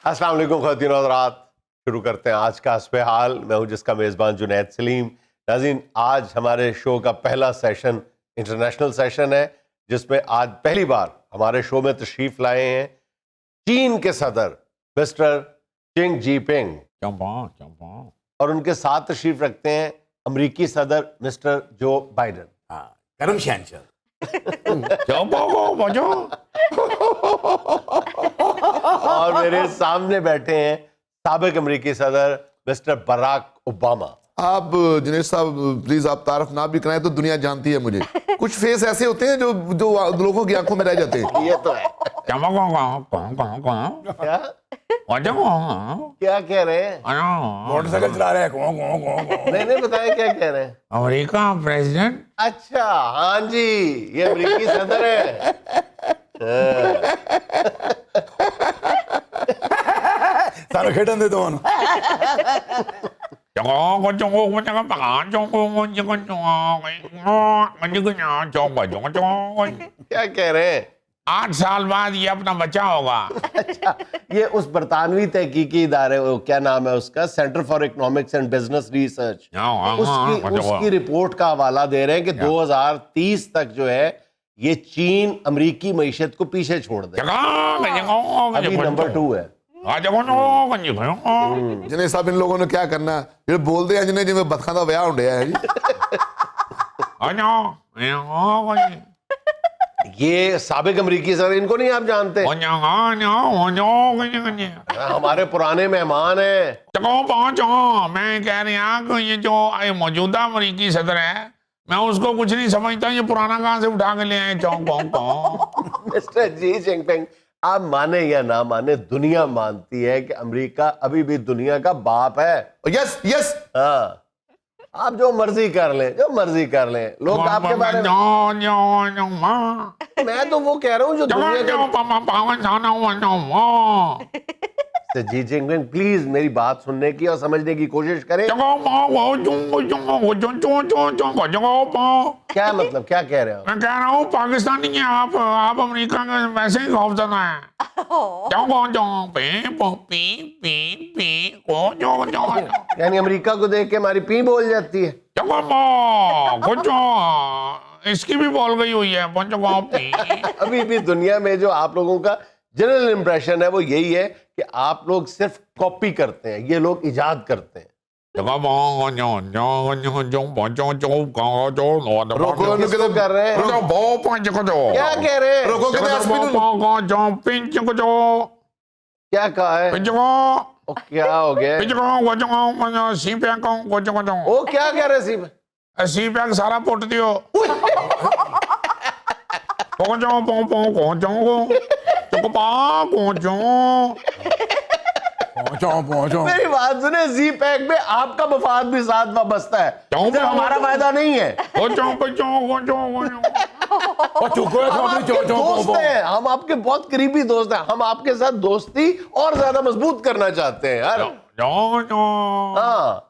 السلام علیکم خواتین و حضرات، شروع کرتے ہیں آج کا حسب حال. میں ہوں جس کا میزبان جنید سلیم. ناظرین، آج ہمارے شو کا پہلا سیشن انٹرنیشنل سیشن ہے، جس میں آج پہلی بار ہمارے شو میں تشریف لائے ہیں چین کے صدر مسٹر چنگ جی پنگ، اور ان کے ساتھ تشریف رکھتے ہیں امریکی صدر مسٹر جو بائیڈن. کرم شہنشاہ. اور میرے سامنے بیٹھے ہیں سابق امریکی صدر مسٹر براک اوباما. آپ جنید صاحب پلیز آپ تعارف نہ بھی کرائیں تو دنیا جانتی ہے مجھے. کچھ فیس ایسے ہوتے ہیں جو لوگوں کی آنکھوں میں رہ جاتے ہیں. یہ تو ہے. کیا کہہ رہے ہیں؟ موٹر سائیکل چلا رہے ہیں. نہیں بتائیں کیا کہہ رہے ہیں. امریکہ پریزیڈنٹ. اچھا ہاں جی، یہ امریکی صدر ہے. سارا کھیٹن دے دو. کیا کہہ رہے ہیں؟ 8 سال بعد یہ اپنا بچہ ہوگا. اچھا، یہ اس برطانوی تحقیقی ادارے، کیا نام ہے اس کا، centre for economics and business research, اس کی رپورٹ کا حوالہ دے رہے ہیں کہ 2030 تک جو ہے یہ چین امریکی معیشت کو پیچھے چھوڑ دے. ابھی نمبر 2 ہے. جنید صاحب ان لوگوں نے کیا کرنا ہے، یہ بول دے ہیں جنہیں جنہیں بدخاندہ ویاہ ہونڈیا ہے جی. یہ سابق امریکی صدر، ان کو نہیں آپ جانتے؟ ہمارے پرانے مہمان ہیں. میں کہہ رہا کہ یہ جو موجودہ امریکی صدر ہے، میں اس کو کچھ نہیں سمجھتا. یہ پرانا کہاں سے اٹھا کے لے آئے؟ مسٹر جی جنگ پنگ، آپ مانے یا نہ مانے، دنیا مانتی ہے کہ امریکہ ابھی بھی دنیا کا باپ ہے. یس یس. ہاں، آپ جو مرضی کر لیں، جو مرضی کر لیں. لوگ آپ کے بارے میں تو وہ کہہ رہا ہوں جو دنیا کا. جی جنگ پنگ پلیز میری بات سننے کی اور سمجھنے کی کوشش کریں. کیا مطلب، کیا کہہ رہے ہو؟ میں کہہ رہا ہوں پاکستانی ہیں آپ امریکہ کا ویسے ہی خوف زدہ ہیں. یعنی امریکہ کو دیکھ کے ہماری پی بول جاتی ہے. اس کی بھی بول گئی ہوئی ہے. ابھی بھی دنیا میں جو آپ لوگوں کا جنرل امپریشن ہے وہ یہی ہے کہ آپ لوگ صرف کاپی کرتے ہیں، یہ لوگ ایجاد کرتے ہیں. روکو کس کو کر رہے ہیں؟ کیا کہہ رہے ہیں؟ روکو کہتے کیا کہا ہے؟ کیا ہو گیا؟ وہ کیا کہہ رہے سی؟ سی پیک سارا پٹ دیو. میری بات سنیں، زی پیک میں آپ کا مفاد بھی ساتھ وابستہ ہے، صرف ہمارا فائدہ نہیں ہے. دوست ہیں ہم، آپ کے بہت قریبی دوست ہیں. ہم آپ کے ساتھ دوستی اور زیادہ مضبوط کرنا چاہتے ہیں یار. ہاں،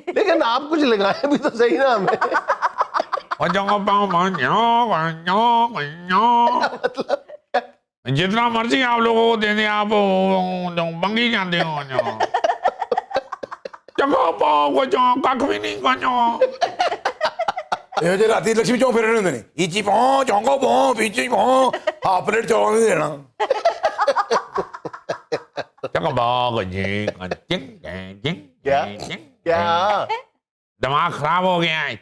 لیکن آپ کچھ لگائیں بھی تو صحیح نا ہمیں. جتنا مرضی آپ لوگوں کو دے دیں، آپ بنگی جانتے ہو. کھ بھی نہیں راتی لکشمی چوک پھر رہے ہیں ایچی پوں چونکو پوں پیچی پوں ہاف پلیٹ چوک نہیں دینا. کیا دماغ خراب ہو گیا ہے.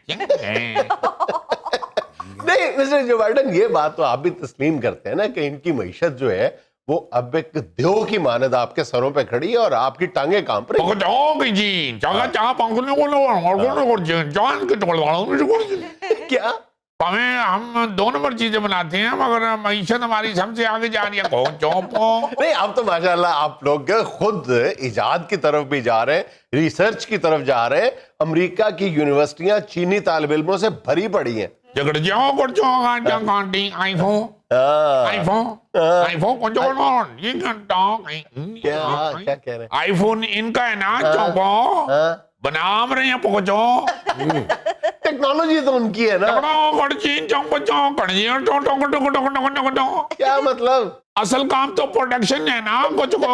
نہیں مسٹر جو بائیڈن، یہ بات تو آپ بھی تسلیم کرتے ہیں نا کہ ان کی معیشت جو ہے وہ اب ایک دیو کی مانند آپ کے سروں پہ کھڑی ہے اور آپ کی ٹانگیں کانپ رہی ہیں. کیا ہم 2 نمبر چیزیں بناتے ہیں، مگر معیشت ہماری سب سے آگے جا رہی ہے. نہیں، اب تو ماشاءاللہ آپ لوگ خود ایجاد کی طرف بھی جا رہے ہیں، ریسرچ کی طرف جا رہے ہیں. امریکہ کی یونیورسٹیاں چینی طالب علموں سے بھری پڑی ہیں. کیا کہہ رہے ہیں؟ آئی فون ان کا ہے نا، چوکو بنام رہے ہیں پکچو. ٹیکنالوجی تو ان کی ہے نا. کیا مطلب؟ اصل کام تو پروڈکشن ہے نا کچھ کو.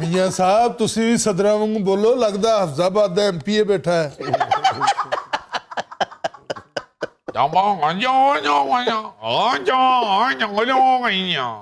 ਮੀਆਂ ਸਾਹਿਬ ਤੁਸੀਂ ਵੀ ਸਦਰਾਂ ਵਾਂਗੂ ਬੋਲੋ, ਲੱਗਦਾ ਹਫਜ਼ਾਬਾਦ ਦਾ ਐਮਪੀਏ ਬੈਠਾ ਹੈ।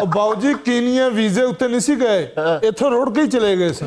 ਉਹ ਬਾਊ ਜੀ ਕੀਨੀਆ ਵੀਜ਼ੇ ਉੱਤੇ ਨਹੀਂ ਸੀ ਗਏ, ਇੱਥੋਂ ਰੋੜ ਕੇ ਹੀ ਚਲੇ ਗਏ ਸੀ।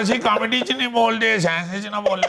ਅਸੀਂ ਕਾਮੇਡੀ ਚ ਨਹੀਂ ਬੋਲਦੇ ਸਾਇੰਸ ਚ ਨਾ ਬੋਲੇ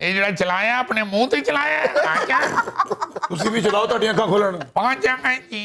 ਇਹ ਜਿਹੜਾ ਚਲਾਇਆ ਆਪਣੇ ਮੂੰਹ ਤੇ ਚਲਾਇਆ ਆਜਾ ਤੁਸੀਂ ਵੀ ਚਲਾਓ ਤੁਹਾਡੀਆਂ ਅੱਖਾਂ ਖੋਲਣ ਪਹੁੰਚ ਜਾਵਾਂਗੇ ਜੀ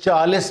40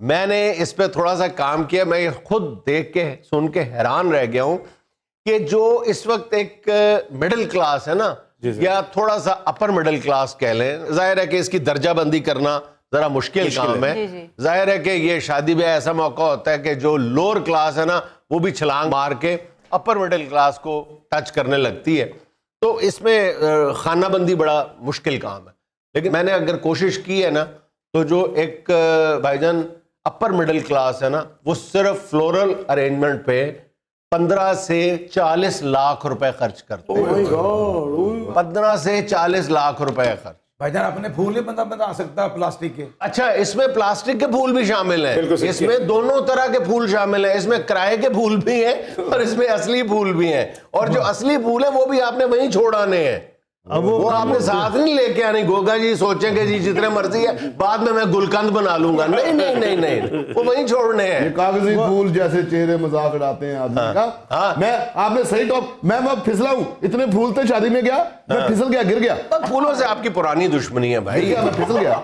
میں نے اس پہ تھوڑا سا کام کیا, میں خود دیکھ کے سن کے حیران رہ گیا ہوں کہ جو اس وقت ایک مڈل کلاس ہے نا, یا تھوڑا سا اپر مڈل کلاس کہہ لیں, ظاہر ہے کہ اس کی درجہ بندی کرنا ذرا مشکل کام ہے. ظاہر ہے کہ یہ شادی بیاہ ایسا موقع ہوتا ہے کہ جو لوور کلاس ہے نا وہ بھی چھلانگ مار کے اپر مڈل کلاس کو ٹچ کرنے لگتی ہے. تو اس میں خانہ بندی بڑا مشکل کام ہے. لیکن میں نے اگر کوشش کی ہے نا تو جو ایک بھائی جان اپر مڈل کلاس ہے نا وہ صرف فلورل ارینجمنٹ پہ 15 سے 40 لاکھ روپے خرچ کرتے ہیں. 15 سے 40 لاکھ روپے خرچ. بھائی جان اپنے پھول نہیں بنا سکتا پلاسٹک کے؟ اچھا, اس میں پلاسٹک کے پھول بھی شامل ہیں, اس میں دونوں طرح کے پھول شامل ہیں, اس میں کرائے کے پھول بھی ہیں اور اس میں اصلی پھول بھی ہیں, اور جو اصلی پھول ہیں وہ بھی آپ نے وہیں چھوڑ آنے ہیں, وہ آپ نے ساتھ نہیں لے کے آنے. گوگا جی سوچیں کہ جی جتنے مرضی ہے بعد میں گلکند بنا لوں گا, نہیں نہیں نہیں نہیں, وہ وہیں چھوڑنے ہیں. کاغذی پھول جیسے چہرے مذاق اڑاتے ہیں آدمی کا. میں آپ نے صحیح ٹاپ, میں پھسلا ہوں, اتنے پھول تھے شادی میں گیا, میں پھسل گیا, گر گیا. پھولوں سے آپ کی پرانی دشمنی ہے بھائی. میں پھسل گیا.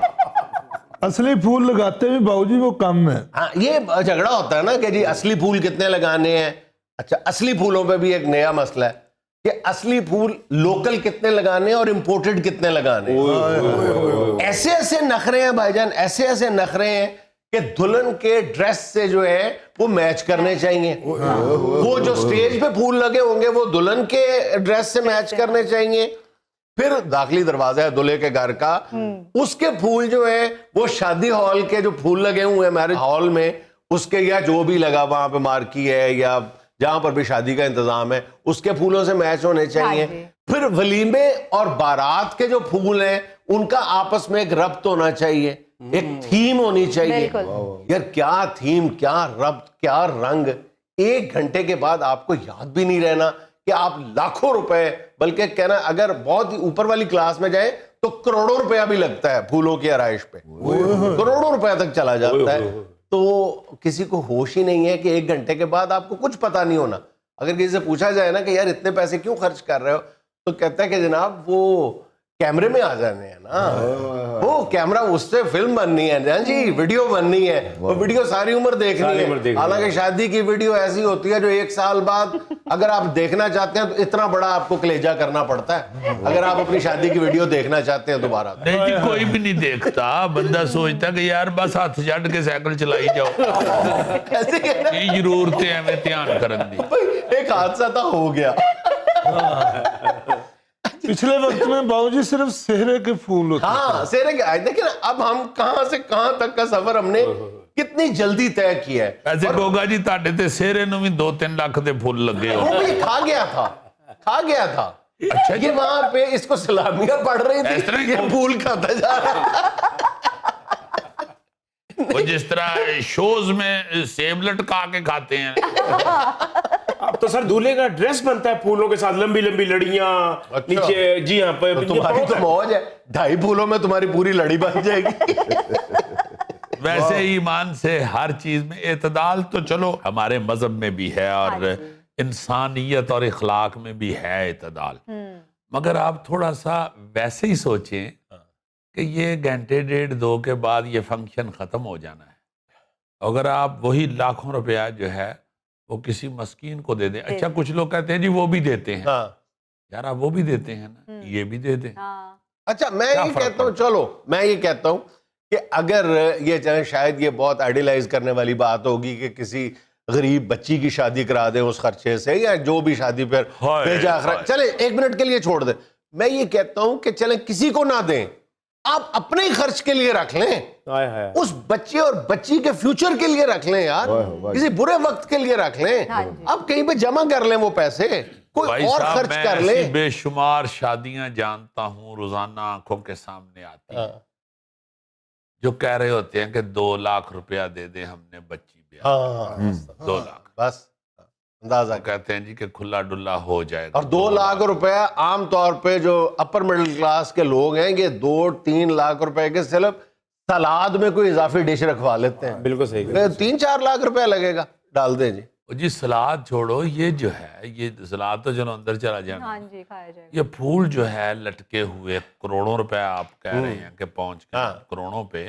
اصلی پھول لگاتے بھی باؤ جی وہ کم ہے. ہاں, یہ جھگڑا ہوتا ہے نا کہ جی اصلی پھول کتنے لگانے ہیں. اچھا, اصلی پھولوں پہ بھی ایک نیا مسئلہ ہے کہ اصلی پھول لوکل کتنے لگانے ہیں اور امپورٹڈ کتنے لگانے ہیں. ایسے ایسے نخرے ہیں بھائی جان, ایسے ایسے نخرے ہیں کہ دلہن کے ڈریس سے جو ہے وہ میچ کرنے چاہیے. وہ جو سٹیج پہ پھول لگے ہوں گے وہ دلہن کے ڈریس سے میچ کرنے چاہیے. پھر داخلی دروازہ ہے دلہے کے گھر کا, اس کے پھول جو ہیں وہ شادی ہال کے جو پھول لگے ہوئے ہیں میرج ہال میں, اس کے یا جو بھی لگا وہاں پہ مارکی ہے یا جہاں پر بھی شادی کا انتظام ہے اس کے پھولوں سے میچ ہونے چاہیے. پھر ولیمے اور بارات کے جو پھول ہیں ان کا آپس میں ایک ربط ہونا چاہیے, ایک تھیم ہونی چاہیے. یار کیا تھیم, کیا ربط, کیا رنگ. 1 گھنٹے کے بعد آپ کو یاد بھی نہیں رہنا کہ آپ لاکھوں روپے, بلکہ کہنا اگر بہت ہی اوپر والی کلاس میں جائیں تو کروڑوں روپیہ بھی لگتا ہے پھولوں کی آرائش پہ, کروڑوں روپے تک چلا جاتا ہے. تو کسی کو ہوش ہی نہیں ہے کہ 1 گھنٹے کے بعد آپ کو کچھ پتا نہیں ہونا. اگر کسی سے پوچھا جائے نا کہ یار اتنے پیسے کیوں خرچ کر رہے ہو, تو کہتا ہے کہ جناب وہ کیمرے میں آ جانے ہیں نا, وہ کیمرہ اس سے فلم بننی ہے نا جی, ویڈیو بننی ہے, وہ ویڈیو ساری عمر دیکھنی ہے. حالانکہ شادی کی ویڈیو ایسی ہوتی ہے جو 1 سال بعد اگر آپ دیکھنا چاہتے ہیں تو اتنا بڑا آپ کو کلیجہ کرنا پڑتا ہے اگر آپ اپنی شادی کی ویڈیو دیکھنا چاہتے ہیں دوبارہ. نہیں جی, کوئی بھی نہیں دیکھتا, بندہ سوچتا کہ یار بس ہاتھ چڑھ کے سائیکل چلائی جاؤ, یہ ضرورتیں ہمیں دھیان کرن دی. ایک حادثہ تھا ہو گیا. پچھلے وقت میں باؤ جی صرف سہرے کے پھول ہوتے. ہاں, سہرے کے آئے. دیکھیں نا اب ہم کہاں سے کہاں تک کا سفر ہم نے کتنی جلدی طے کیا ہے. ایسے گوگا جی تاڑے تے سہرے نو بھی 2-3 لاکھ دے پھول لگے ہو. وہ بھی کھا گیا تھا. اچھا, یہ وہاں پہ اس کو سلامیاں پڑ رہی تھی, یہ پھول کھاتا جا رہا. وہ جس طرح شوز میں سیب لٹکا کے کھاتے ہیں. اب تو سر دولہے کا ڈریس بنتا ہے پھولوں کے ساتھ, لمبی لمبی لڑیاں نیچے. جی ہاں, تمہاری تو موج ہے, 2.5 پھولوں میں تمہاری پوری لڑی بن جائے گی. ویسے ایمان سے ہر چیز میں اعتدال تو چلو ہمارے مذہب میں بھی ہے اور انسانیت اور اخلاق میں بھی ہے اعتدال, مگر آپ تھوڑا سا ویسے ہی سوچیں کہ یہ 1-1.5-2 کے بعد یہ فنکشن ختم ہو جانا ہے. اگر آپ وہی لاکھوں روپیہ جو ہے وہ کسی مسکین کو دے دیں. اچھا, کچھ لوگ کہتے ہیں جی وہ بھی دیتے ہیں. یار آپ وہ بھی دیتے ہیں نا, یہ بھی دے دیں. اچھا, میں یہ کہتا ہوں, چلو میں یہ کہتا ہوں کہ اگر یہ چاہے شاید یہ بہت آئیڈیلائز کرنے والی بات ہوگی کہ کسی غریب بچی کی شادی کرا دیں اس خرچے سے, یا جو بھی شادی پر بھیجا خرچ, چلے 1 منٹ کے لیے چھوڑ دیں. میں یہ کہتا ہوں کہ چلیں کسی کو نہ دیں, آپ اپنے ہی خرچ کے لیے رکھ لیں, اس بچے اور بچی کے فیوچر کے لیے رکھ لیں, یار کسی برے وقت کے لیے رکھ لیں. آپ کہیں پہ جمع کر لیں وہ پیسے, کوئی اور خرچ کر لیں. میں بے شمار شادیاں جانتا ہوں روزانہ آنکھوں کے سامنے آتی ہیں جو کہہ رہے ہوتے ہیں کہ 2 لاکھ روپیہ دے دیں ہم نے بچی بیاہ. 2 لاکھ بس اندازہ کہتے ہیں جی کہ کھلا ڈلا ہو جائے گا. اور 2 لاکھ روپیہ عام طور پہ جو اپر مڈل کلاس کے لوگ ہیں یہ 2-3 لاکھ روپے کے صرف سلاد میں کوئی اضافی ڈش رکھوا لیتے ہیں. بالکل صحیح. 3-4 لاکھ روپے لگے گا, ڈال دیں جی. جی سلاد چھوڑو, یہ جو ہے یہ سلاد تو چلو اندر چلا جانا, یہ پھول جو ہے لٹکے ہوئے کروڑوں روپے آپ کہہ رہے ہیں کہ پہنچ کے کروڑوں پہ,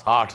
60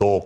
2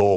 2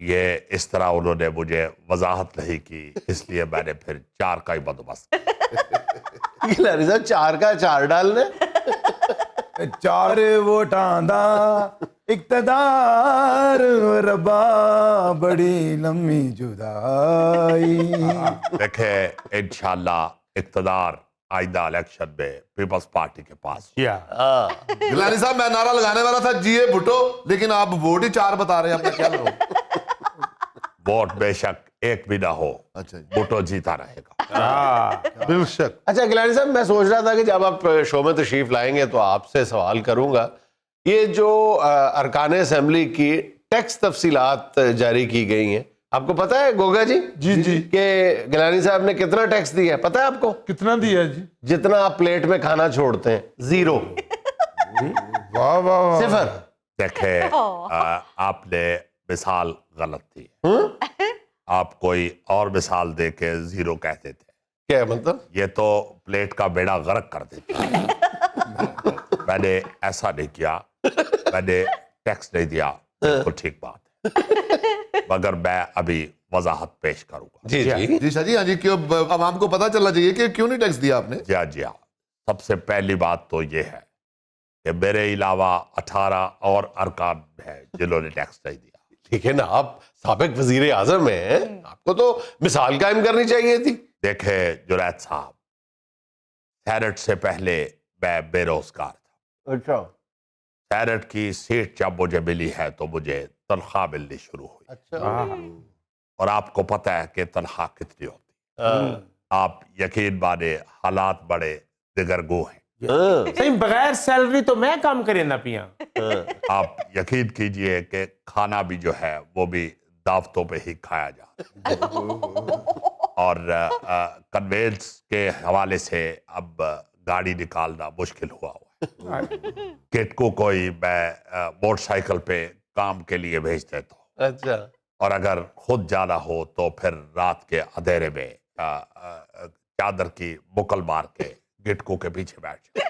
یہ اس طرح انہوں نے مجھے وضاحت نہیں کی، اس لیے میں نے پھر 4 کا ہی بندوبست کیا۔ گیلانی صاحب 4 کا 4 ڈالنے 4 ووٹاں دا اقتدار ربا بڑی لمبی جدائی۔ دیکھیں انشاءاللہ اقتدار آئندہ الیکشن میں پیپلز پارٹی کے پاس کیا گیلانی صاحب میں نعرہ لگانے والا تھا جی اے بھٹو، لیکن آپ ووٹ ہی 4 بتا رہے ہیں، آپ نے کیا لگا؟ ووٹ بے شک ایک بھی نہ ہو، اچھا جی۔ بھٹو جیتا رہے گا۔ بل شک۔ اچھا گیلانی صاحب میں سوچ رہا تھا کہ جب آپ شو میں تشریف لائیں گے تو آپ سے سوال کروں گا، یہ جو ارکان اسمبلی کی ٹیکس تفصیلات جاری کی گئی ہیں، آپ کو پتہ ہے گوگا جی جی کہ گیلانی صاحب نے کتنا ٹیکس دیا ہے؟ پتہ ہے آپ کو؟ کتنا دیا جی؟ جتنا آپ پلیٹ میں کھانا چھوڑتے ہیں، 0 واہ واہ واہ۔ 0۔ دیکھیں آپ نے مثال غلط تھی، آپ کوئی اور مثال دے کے 0 کہتے تھے، کیا مطلب؟ یہ تو پلیٹ کا بیڑا غرق کر دیتا۔ میں نے ایسا نہیں کیا، میں نے ٹیکس نہیں دیا، بالکل ٹھیک بات ہے، مگر میں ابھی وضاحت پیش کروں گا۔ جی جی جی شاہ جی، ہاں جی، کیوں عوام کو پتا چلنا چاہیے کہ کیوں نہیں ٹیکس دیا آپ نے؟ جی ہاں، سب سے پہلی بات تو یہ ہے کہ میرے علاوہ 18 اور ارکان ہیں جنہوں نے ٹیکس نہیں دیا۔ لیکن آپ سابق وزیر اعظم ہیں، آپ کو تو مثال قائم کرنی چاہیے تھی۔ دیکھیں جنید صاحب، سینٹ سے پہلے میں بے روزگار تھا، اچھا سینٹ کی سیٹ جب مجھے ملی ہے تو مجھے تنخواہ ملنی شروع ہوئی، اچھا اور آپ کو پتہ ہے کہ تنخواہ کتنی ہوتی، آپ یقین مانے حالات بڑے دگرگوں ہیں۔ صحیح، بغیر سیلری تو میں کام کرے نہ پیا۔ آپ یقین کیجئے کہ کھانا بھی جو ہے وہ بھی دعوتوں پہ ہی کھایا جاتا ہے، اور کنوینس کے حوالے سے اب گاڑی نکالنا مشکل ہوا ہے۔ کٹکو کوئی میں موٹر سائیکل پہ کام کے لیے بھیج دیتا ہوں، اچھا اور اگر خود جانا ہو تو پھر رات کے اندھیرے میں چادر کی بکل مار کے گٹکو کے پیچھے بیٹھ جائے۔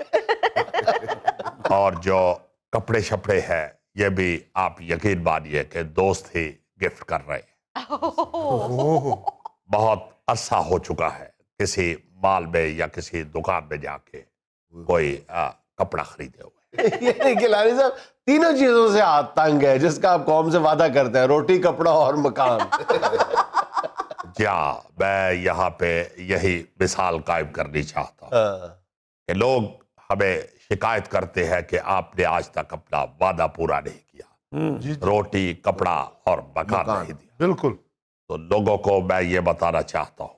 اور جو کپڑے شپڑے ہیں یہ بھی آپ یقین مانیے کہ دوست ہی گفٹ کر رہے ہیں۔ بہت عرصہ ہو چکا ہے کسی مال میں یا کسی دکان میں جا کے کوئی کپڑا خریدے ہوئے۔ یہ گیلانی صاحب تینوں چیزوں سے ہاتھ تنگ ہے جس کا آپ قوم سے وعدہ کرتے ہیں، روٹی، کپڑا اور مکان۔ کیا میں یہاں پہ یہی مثال قائم کرنی چاہتا ہوں کہ لوگ ہمیں شکایت کرتے ہیں کہ آپ نے آج تک اپنا وعدہ پورا نہیں کیا، روٹی، کپڑا اور مکان نہیں دیا۔ بالکل۔ تو لوگوں کو میں یہ بتانا چاہتا ہوں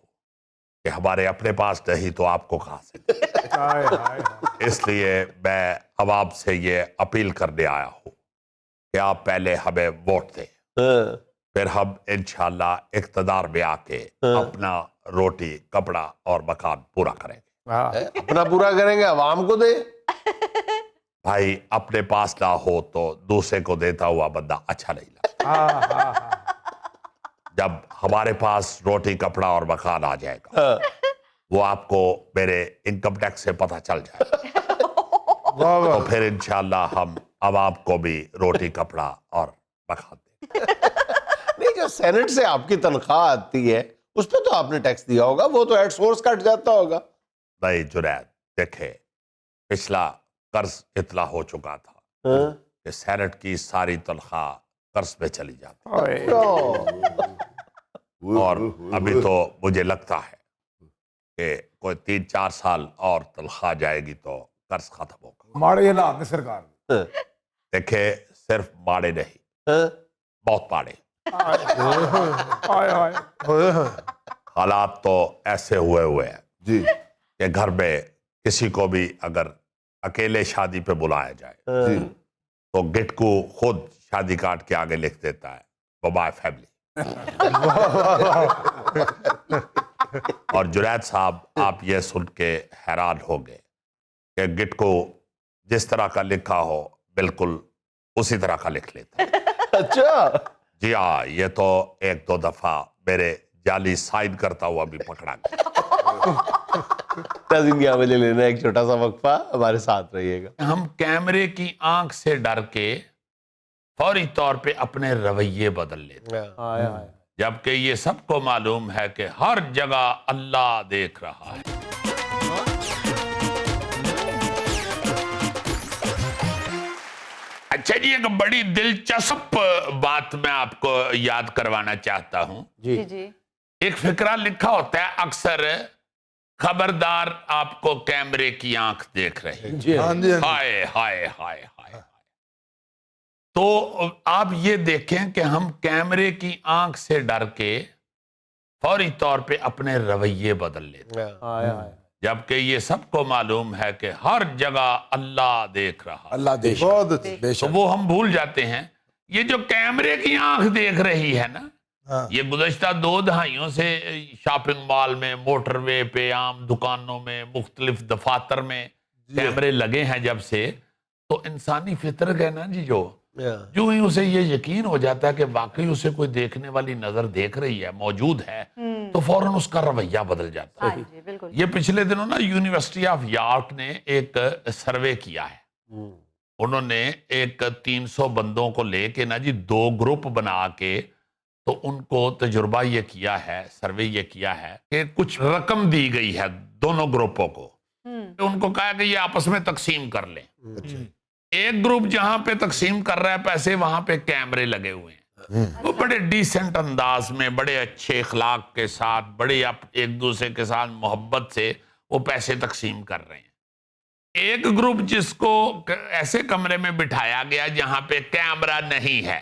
کہ ہمارے اپنے پاس نہیں تو آپ کو کہاں سے دیں؟ اس لیے میں عوام سے یہ اپیل کرنے آیا ہوں کہ آپ پہلے ہمیں ووٹ دیں، پھر ہم انشاءاللہ اقتدار میں آ کے اپنا روٹی، کپڑا اور مکان پورا کریں گے۔ اپنا پورا کریں گے، عوام کو دے۔ بھائی اپنے پاس نہ ہو تو دوسرے کو دیتا ہوا بندہ اچھا نہیں لگتا۔ جب ہمارے پاس روٹی، کپڑا اور مکان آ جائے گا وہ آپ کو میرے انکم ٹیکس سے پتہ چل جائے گا، تو پھر انشاءاللہ ہم عوام کو بھی روٹی، کپڑا اور مکان دیں۔ نہیں، جو سینٹ سے آپ کی تنخواہ آتی ہے اس پہ تو آپ نے ٹیکس دیا ہوگا، وہ تو ایٹ سورس کٹ جاتا ہوگا۔ نہیں جنید، دیکھیں پچھلا قرض اتنا ہو چکا تھا کہ سینٹ کی ساری تنخواہ قرض میں چلی جاتی، اور ابھی تو مجھے لگتا ہے کہ کوئی 3-4 سال اور تنخواہ جائے گی تو قرض ختم ہوگا۔ ماڑے حالات نے سرکار نے۔ دیکھیں صرف ماڑے نہیں، بہت ماڑے حالات تو ایسے ہوئے ہیں جی کہ گھر میں کسی کو بھی اگر اکیلے شادی پہ بلایا جائے جی تو گٹکو خود شادی کارڈ کے آگے لکھ دیتا ہے بابائے فیملی۔ اور جنید صاحب آپ یہ سن کے حیران ہو گئے کہ گٹکو جس طرح کا لکھا ہو بالکل اسی طرح کا لکھ لیتا ہے۔ اچھا جی ہاں، یہ تو 1-2 دفعہ میرے جعلی سائن کرتا ہوا بھی پکڑا گیا۔ ناظرین یہاں مجھے لینا ایک چھوٹا سا وقفہ، ہمارے ساتھ رہیے گا۔ ہم کیمرے کی آنکھ سے ڈر کے فوری طور پہ اپنے رویے بدل لیتے ہیں، Yeah. جبکہ یہ سب کو معلوم ہے کہ ہر جگہ اللہ دیکھ رہا ہے۔ اچھا جی، ایک بڑی دلچسپ بات میں آپ کو یاد کروانا چاہتا ہوں۔ جی جی ایک فقرہ لکھا ہوتا ہے اکثر، خبردار آپ کو کیمرے کی آنکھ دیکھ رہے، جی ہاں جی ہاں جی۔ ہائے ہائے ہائے ہائے۔ تو آپ یہ دیکھیں کہ ہم کیمرے کی آنکھ سے ڈر کے فوری طور پہ اپنے رویے بدل لیتے ہیں، Yeah. جبکہ یہ سب کو معلوم ہے کہ ہر جگہ اللہ دیکھ رہا ہے۔ اللہ دیکھ بہت اچھا۔ بے تو شک۔ وہ ہم بھول جاتے ہیں، یہ جو کیمرے کی آنکھ دیکھ رہی ہے نا، ہاں۔ یہ گزشتہ 2 دہائیوں سے شاپنگ مال میں، موٹر وے پہ، عام دکانوں میں، مختلف دفاتر میں کیمرے لگے ہیں جب سے، تو انسانی فطرت ہے نا جی، Yeah. جو ہی اسے یہ یقین ہو جاتا ہے کہ واقعی اسے کوئی دیکھنے والی نظر دیکھ رہی ہے، موجود ہے، تو فوراً اس کا رویہ بدل جاتا ہے۔ ہاں جی بالکل یہ پچھلے دنوں نا یونیورسٹی آف یارک نے ایک سروے کیا ہے، انہوں نے ایک 300 بندوں کو لے کے نا جی 2 گروپ بنا کے، تو ان کو تجربہ یہ کیا ہے، سروے یہ کیا ہے کہ کچھ رقم دی گئی ہے دونوں گروپوں کو، ان کو کہا کہ یہ آپس میں تقسیم کر لیں۔ ایک گروپ جہاں پہ تقسیم کر رہا ہے پیسے، وہاں پہ کیمرے لگے ہوئے ہیں، وہ بڑے ڈیسنٹ انداز میں، بڑے اچھے اخلاق کے ساتھ، بڑے ایک دوسرے کے ساتھ محبت سے وہ پیسے تقسیم کر رہے ہیں۔ ایک گروپ جس کو ایسے کمرے میں بٹھایا گیا جہاں پہ کیمرہ نہیں ہے،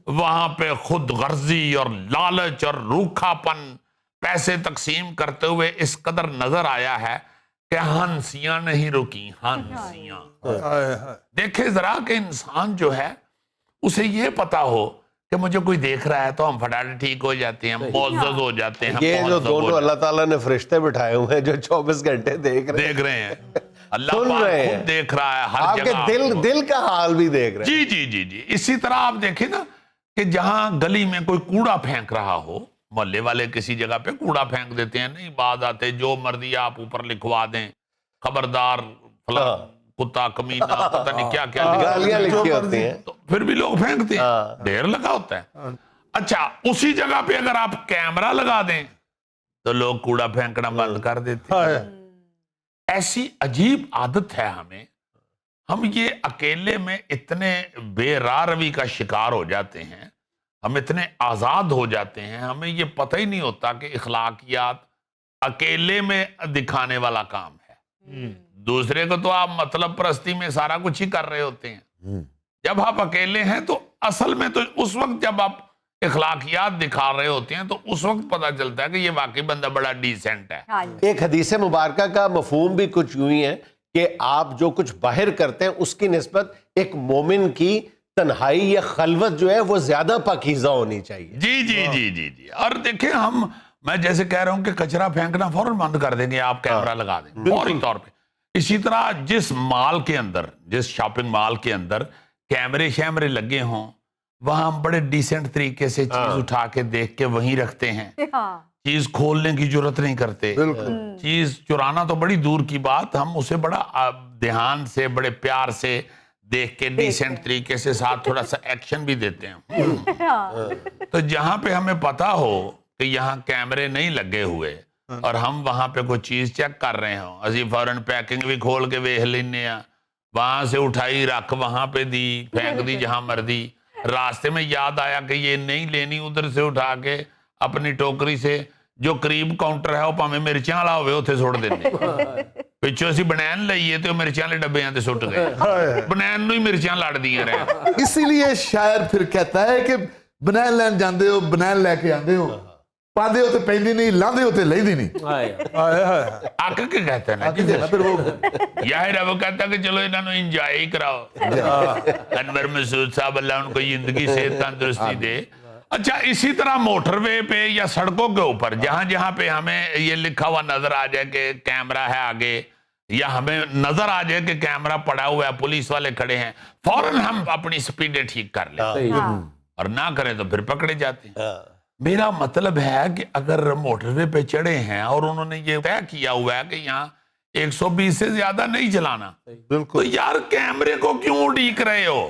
وہاں پہ خود غرضی اور لالچ اور روکھا پن پیسے تقسیم کرتے ہوئے اس قدر نظر آیا ہے کہ ہنسیاں نہیں رکی، ہنسیاں۔ ہائے ہائے۔ دیکھیں ذرا کہ انسان جو ہے اسے یہ پتا ہو کہ مجھے کوئی دیکھ رہا ہے تو ہم فٹافٹ ٹھیک ہو جاتے ہیں، معزز ہو جاتے ہیں، یہ جو مہذب ہو دونوں اللہ تعالیٰ نے فرشتے بٹھائے ہوئے ہیں جو 24 گھنٹے دیکھ رہے ہیں، ہیں، اللہ سن پاک رہے خود ہیں، دیکھ رہا ہے آپ ہر کے جگہ۔ دل کا حال بھی دیکھ رہے ہیں۔ جی جی جی جی، اسی طرح آپ دیکھیں نا کہ جہاں گلی میں کوئی کوڑا پھینک رہا ہو، محلے والے کسی جگہ پہ کوڑا پھینک دیتے ہیں، نہیں بعد آتے جو مرضی آپ اوپر لکھوا دیں، خبردار فلاں کتا کمینہ، پتہ نہیں کیا کیا گالیاں لکھی ہوتی ہیں۔ تو پھر بھی لوگ پھینکتے ہیں، ڈھیر لگا ہوتا ہے۔ اچھا، اسی جگہ پہ اگر آپ کیمرہ لگا دیں تو لوگ کوڑا پھینکنا بند کر دیتے ہیں۔ ایسی عجیب عادت ہے ہمیں، ہم یہ اکیلے میں اتنے بے راہ روی کا شکار ہو جاتے ہیں، ہم اتنے آزاد ہو جاتے ہیں، ہمیں یہ پتہ ہی نہیں ہوتا کہ اخلاقیات اکیلے میں دکھانے والا کام ہے۔ دوسرے کو تو آپ مطلب پرستی میں سارا کچھ ہی کر رہے ہوتے ہیں، جب آپ اکیلے ہیں تو اصل میں تو اس وقت جب آپ اخلاقیات دکھا رہے ہوتے ہیں تو اس وقت پتا چلتا ہے کہ یہ واقعی بندہ بڑا ڈیسنٹ ہے۔ ہاں جی ایک حدیث مبارکہ کا مفہوم بھی کچھ یوں ہی ہے کہ آپ جو کچھ باہر کرتے ہیں اس کی نسبت ایک مومن کی تنہائی یا خلوت جو ہے وہ زیادہ پاکیزہ ہونی چاہیے۔ جی جی جی جی جی، اور دیکھیں میں جیسے کہہ رہا ہوں کہ کچرا پھینکنا فوراً بند کر دیں گے، آپ کیمرہ لگا دیں فوری طور پہ۔ اسی طرح جس مال کے اندر، جس شاپنگ مال کے اندر کیمرے لگے ہوں، وہاں ہم بڑے ڈیسنٹ طریقے سے چیز اٹھا کے دیکھ کے وہیں رکھتے ہیں، ہاں چیز کھولنے کی ضرورت نہیں کرتے، چیز چرانا تو بڑی دور کی بات، ہم اسے بڑا دھیان سے، بڑے پیار سے دیکھ کے ڈیسنٹ طریقے سے ساتھ تھوڑا سا ایکشن بھی دیتے ہیں۔ تو جہاں پہ ہمیں پتا ہو کہ یہاں کیمرے نہیں لگے ہوئے اور ہم وہاں پہ کوئی چیز چیک کر رہے ہوں، اسی فوراً پیکنگ بھی کھول کے ویکھ لینے ہیں، وہاں سے اٹھائی رکھ وہاں پہ دی، پھینک دی جہاں مردی، راستے میں یاد آیا کہ یہ نہیں لینی، ادھر سے اٹھا کے اپنی ٹوکری سے جو قریب کاؤنٹر ہے وہ پاویں مرچاں والا ہوئے اتنے سٹ دینے، پچھو اسی بنین لئیے تو مرچاں لے ڈبے ہیں تے سٹ گئے، بنین نو ہی مرچاں لڑ دیئے رہے۔ اسی لیے شاعر پھر کہتا ہے کہ بنین لین جاندے ہو، بنین لے کے آندے ہو، پاندے ہوتے پہنی نہیں، لاندے ہوتے لئی دی نہیں۔ آقا کے کہتے ہیں نا جی، پھر وہ یاہر ہے وہ کہتا ہے کہ چلو انہوں نے انجوائے ہی کراؤ، انور مسعود صاحب اللہ ان کو زندگی سے تندرستی دے۔ اچھا، اسی طرح موٹر وے پہ یا سڑکوں کے اوپر جہاں پہ ہمیں یہ لکھا ہوا نظر آ جائے کہ کیمرہ ہے آگے، یا ہمیں نظر آ جائے کہ کیمرہ پڑا ہوا ہے، پولیس والے کھڑے ہیں، فوراً ہم اپنی سپیڈیں ٹھیک کر لیں، اور نہ کریں تو پھر پکڑے جاتے ہیں۔ میرا مطلب ہے کہ اگر موٹر وے پہ چڑھے ہیں اور انہوں نے یہ طے کیا ہوا ہے کہ یہاں 120 سے زیادہ نہیں چلانا، تو یار کیمرے کو کیوں اڈیک رہے ہو؟